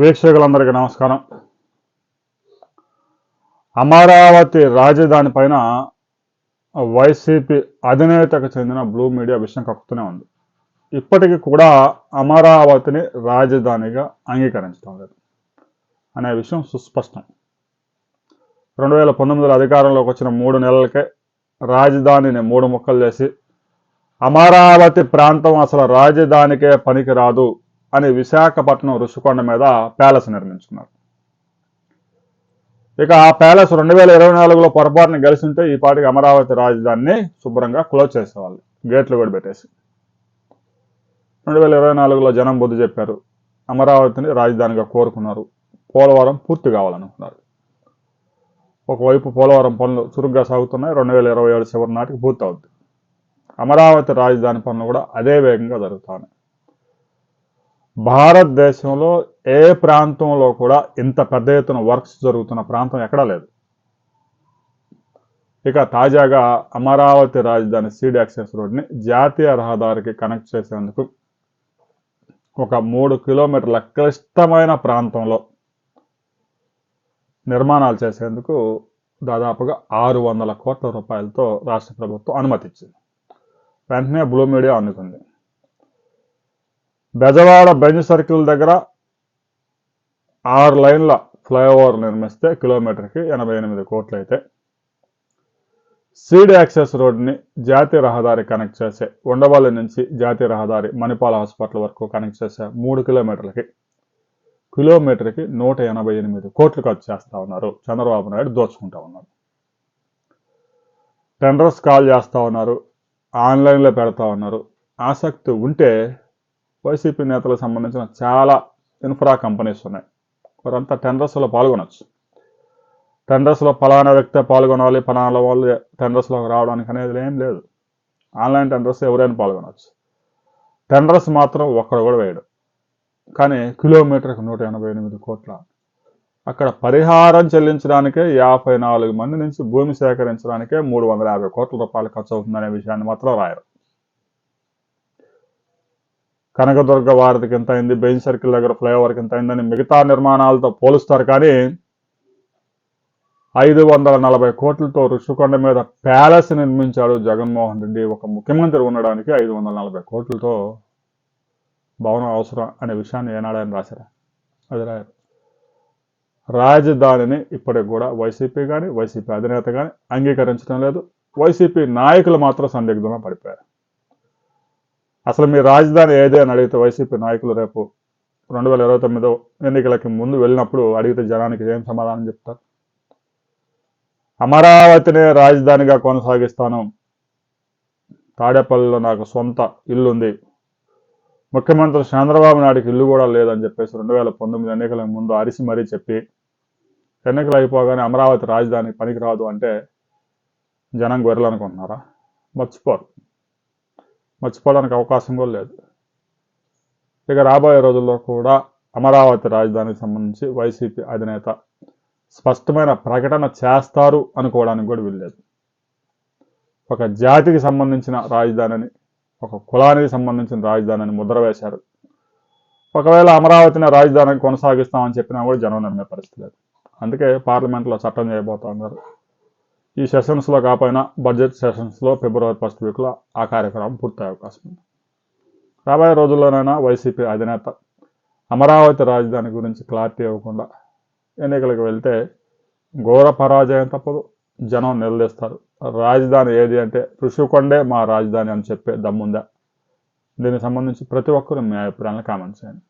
వీక్షకులందరికీ నమస్కారం. అమరావతి రాజధాని పైన వైసీపీ అధినేతకు చెందిన బ్లూ మీడియా విషయం కక్కుతూనే ఉంది. ఇప్పటికీ కూడా అమరావతిని రాజధానిగా అంగీకరించడం లేదు అనే విషయం సుస్పష్టం. 2019లో అధికారంలోకి వచ్చిన 3 నెలలకే రాజధానిని 3 ముక్కలు చేసి అమరావతి ప్రాంతం అసలు రాజధానికే పనికిరాదు అని విశాఖపట్నం రుషికొండ మీద ప్యాలెస్ నిర్మించుకున్నారు. ఇక ఆ ప్యాలెస్ 2024లో పొరపాటున గెలిచింటే ఈ పాటికి అమరావతి రాజధానిని శుభ్రంగా క్లోజ్ చేసేవాళ్ళు, గేట్లు కూడా పెట్టేసి. 2024లో జనం బుద్ధి చెప్పారు, అమరావతిని రాజధానిగా కోరుకున్నారు, పోలవరం పూర్తి కావాలనుకున్నారు. ఒకవైపు పోలవరం పనులు చురుగ్గా సాగుతున్నాయి, 2027 చివరి నాటికి పూర్తి అవుతుంది. అమరావతి రాజధాని పనులు కూడా అదే వేగంగా జరుగుతాయి. భారతదేశంలో ఏ ప్రాంతంలో కూడా ఇంత పెద్ద ఎత్తున వర్క్స్ జరుగుతున్న ప్రాంతం ఎక్కడా లేదు. ఇక తాజాగా అమరావతి రాజధాని సీడ్ యాక్సెస్ రోడ్ని జాతీయ రహదారికి కనెక్ట్ చేసేందుకు ఒక 3 కిలోమీటర్ల క్లిష్టమైన ప్రాంతంలో నిర్మాణాలు చేసేందుకు దాదాపుగా 600 కోట్ల రూపాయలతో రాష్ట్ర ప్రభుత్వం అనుమతిచ్చింది. వెంటనే బ్లూ మీడియా అందుకుంది. బెజవాడ బెంజ్ సర్కిల్ దగ్గర 6 లైన్ల ఫ్లైఓవర్ నిర్మిస్తే కిలోమీటర్కి 88 కోట్లు అయితే, సీడ్ యాక్సెస్ రోడ్ని జాతీయ రహదారి కనెక్ట్ చేసే ఉండవల్లి నుంచి జాతీయ రహదారి మణిపాల్ హాస్పిటల్ వరకు కనెక్ట్ చేసే 3 కిలోమీటర్లకి 188 కోట్లు ఖర్చు చేస్తూ ఉన్నారు. చంద్రబాబు నాయుడు దోచుకుంటా ఉన్నారు. టెండర్స్ కాల్ చేస్తూ ఉన్నారు, ఆన్లైన్లో పెడతా ఉన్నారు. ఆసక్తి ఉంటే వైసీపీ నేతలకు సంబంధించిన చాలా ఇన్ఫ్రా కంపెనీస్ ఉన్నాయి, వారంతా టెండర్స్లో పాల్గొనవచ్చు. టెండర్స్లో ఫలానా వ్యక్తే పాల్గొనాలి, ఫలానా వాళ్ళు టెండర్స్లోకి రావడానికి అనేది ఏం లేదు. ఆన్లైన్ టెండర్స్ ఎవరైనా పాల్గొనవచ్చు. టెండర్స్ మాత్రం ఒక్కడు కూడా వేయడు. కానీ కిలోమీటర్కి 188 కోట్ల. అక్కడ పరిహారం చెల్లించడానికే 54 మంది నుంచి భూమి సేకరించడానికే 350 కోట్ల రూపాయలు ఖర్చు అవుతుందనే విషయాన్ని మాత్రం రాయరు. కనకదుర్గ వారధికి ఎంత అయింది, బెంజ్ సర్కిల్ దగ్గర ఫ్లైఓవర్కి ఎంత అయిందని మిగతా నిర్మాణాలతో పోలుస్తారు. కానీ 540 కోట్లతో రుషికొండ మీద ప్యాలెస్ నిర్మించాడు జగన్మోహన్ రెడ్డి. ఒక ముఖ్యమంత్రి ఉండడానికి 540 కోట్లతో భవనం అవసరం అనే విషయాన్ని ఏనాడని రాశారా? అది రాయరు. రాజధానిని ఇప్పటికి కూడా వైసీపీ కానీ వైసీపీ అధినేత కానీ అంగీకరించడం లేదు. వైసీపీ నాయకులు మాత్రం సందిగ్ధంలో పడిపోయారు. అసలు మీ రాజధాని ఏదే అని అడిగితే వైసీపీ నాయకులు రేపు 2029 ఎన్నికలకి ముందు వెళ్ళినప్పుడు అడిగితే జనానికి ఏం సమాధానం చెప్తారు? అమరావతినే రాజధానిగా కొనసాగిస్తాను, తాడేపల్లిలో నాకు సొంత ఇల్లుంది, ముఖ్యమంత్రి చంద్రబాబు నాయుడికి ఇల్లు కూడా లేదని చెప్పేసి 2019 ఎన్నికలకు ముందు అరిసి మరీ చెప్పి ఎన్నికలు అయిపోగానే అమరావతి రాజధాని పనికిరాదు అంటే జనం గొర్రెలు అనుకుంటున్నారా? మర్చిపోవడానికి అవకాశం కూడా లేదు. ఇక రాబోయే రోజుల్లో కూడా అమరావతి రాజధానికి సంబంధించి వైసీపీ అధినేత స్పష్టమైన ప్రకటన చేస్తారు అనుకోవడానికి కూడా వీల్లేదు. ఒక జాతికి సంబంధించిన రాజధానిని, ఒక కులానికి సంబంధించిన రాజధానిని ముద్ర వేశారు. ఒకవేళ అమరావతిని రాజధానిని కొనసాగిస్తామని చెప్పినా కూడా జనం నమ్మే పరిస్థితి లేదు. అందుకే పార్లమెంట్లో చట్టం చేయబోతా ఉన్నారు. ఈ సెషన్స్లో కాకపోయినా బడ్జెట్ సెషన్స్లో ఫిబ్రవరి 1st వీక్లో ఆ కార్యక్రమం పూర్తయ్యే అవకాశం ఉంది. రాబోయే రోజుల్లోనైనా వైసీపీ అధినేత అమరావతి రాజధాని గురించి క్లారిటీ ఇవ్వకుండా ఎన్నికలకు వెళ్తే ఘోర పరాజయం తప్పదు. జనం నిలదీస్తారు. రాజధాని ఏది అంటే రుషికొండే మా రాజధాని అని చెప్పే దమ్ముందా? దీనికి సంబంధించి ప్రతి ఒక్కరూ మీ అభిప్రాయాలను కామెంట్ చేయండి.